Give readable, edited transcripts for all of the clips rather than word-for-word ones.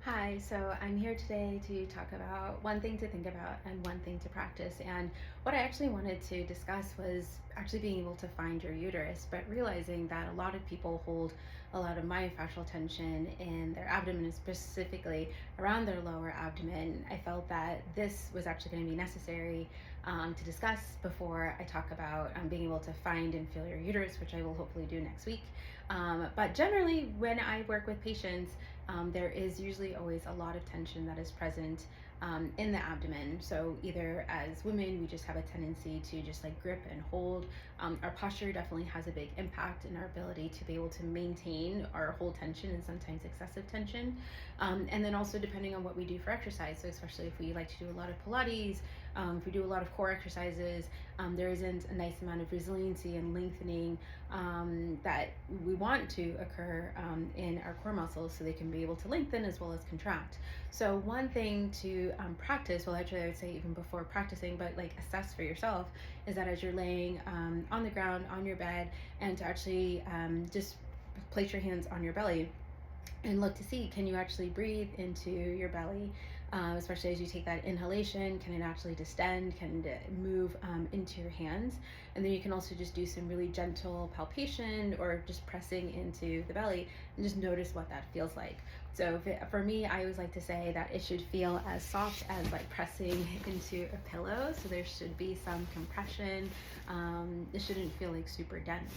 Hi, so I'm here today to talk about one thing to think about and one thing to practice. And what I actually wanted to discuss was actually being able to find your uterus, but realizing that a lot of people hold a lot of myofascial tension in their abdomen, specifically around their lower abdomen. I felt that this was actually going to be necessary to discuss before I talk about being able to find and feel your uterus, which I will hopefully do next week. But generally, when I work with patients, there is usually always a lot of tension that is present in the abdomen. So either as women, we just have a tendency to just like grip and hold. Our posture definitely has a big impact in our ability to be able to maintain our whole tension and sometimes excessive tension. And then also depending on what we do for exercise. So especially if we like to do a lot of Pilates, if we do a lot of core exercises, there isn't a nice amount of resiliency and lengthening that we want to occur in our core muscles so they can be able to lengthen as well as contract. So one thing to practice, well actually I would say even before practicing, but like assess for yourself, is that as you're laying on the ground, on your bed, and to actually just place your hands on your belly and look to see, can you actually breathe into your belly, especially as you take that inhalation. Can it actually distend? Can it move into your hands? And then you can also just do some really gentle palpation or just pressing into the belly and just notice what that feels like. So for me, I always like to say that it should feel as soft as like pressing into a pillow. So there should be some compression. It shouldn't feel like super dense.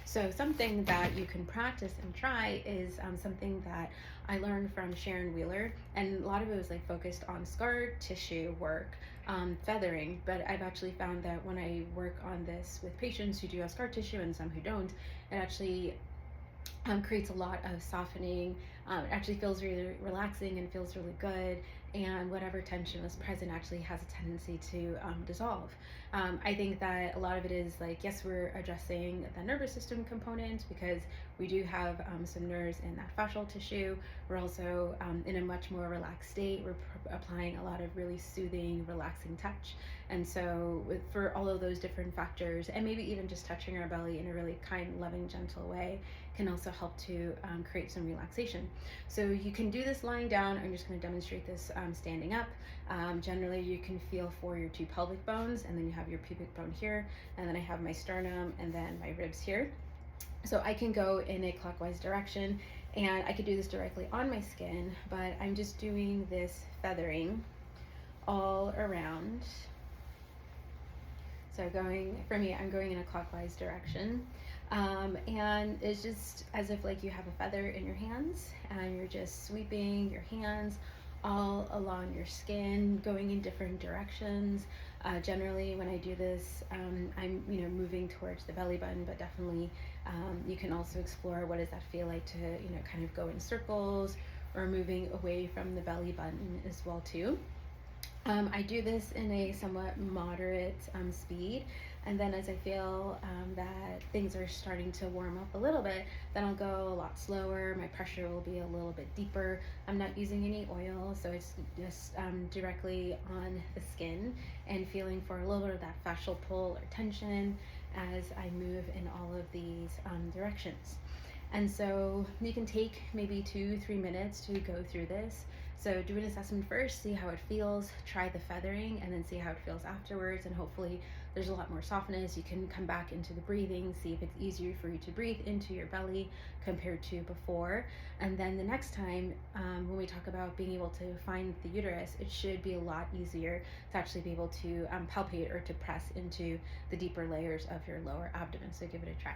So something that you can practice and try is something that I learned from Sharon Wheeler, and a lot of it was like focused on scar tissue work, feathering. But I've actually found that when I work on this with patients who do have scar tissue and some who don't, it actually creates a lot of softening. It actually feels really relaxing and feels really good. And whatever tension was present actually has a tendency to dissolve. I think that a lot of it is like, yes, we're addressing the nervous system component because we do have some nerves in that fascial tissue. We're also in a much more relaxed state. We're applying a lot of really soothing, relaxing touch. And so for all of those different factors, and maybe even just touching our belly in a really kind, loving, gentle way can also help to create some relaxation. So you can do this lying down. I'm just going to demonstrate this standing up. Generally, you can feel for your two pelvic bones, and then you have your pubic bone here, and then I have my sternum and then my ribs here. So I can go in a clockwise direction, and I could do this directly on my skin, but I'm just doing this feathering all around. So for me, I'm going in a clockwise direction. And it's just as if like you have a feather in your hands and you're just sweeping your hands all along your skin, going in different directions. Generally, when I do this, I'm moving towards the belly button, but definitely you can also explore what does that feel like to kind of go in circles or moving away from the belly button as well too. I do this in a somewhat moderate speed, and then as I feel that things are starting to warm up a little bit, then I'll go a lot slower. My pressure will be a little bit deeper. I'm not using any oil, so it's just directly on the skin and feeling for a little bit of that fascial pull or tension as I move in all of these directions. And so you can take maybe 2-3 minutes to go through this. So do an assessment first, see how it feels, try the feathering, and then see how it feels afterwards. And hopefully there's a lot more softness. You can come back into the breathing, see if it's easier for you to breathe into your belly compared to before. And then the next time when we talk about being able to find the uterus, it should be a lot easier to actually be able to palpate or to press into the deeper layers of your lower abdomen. So give it a try.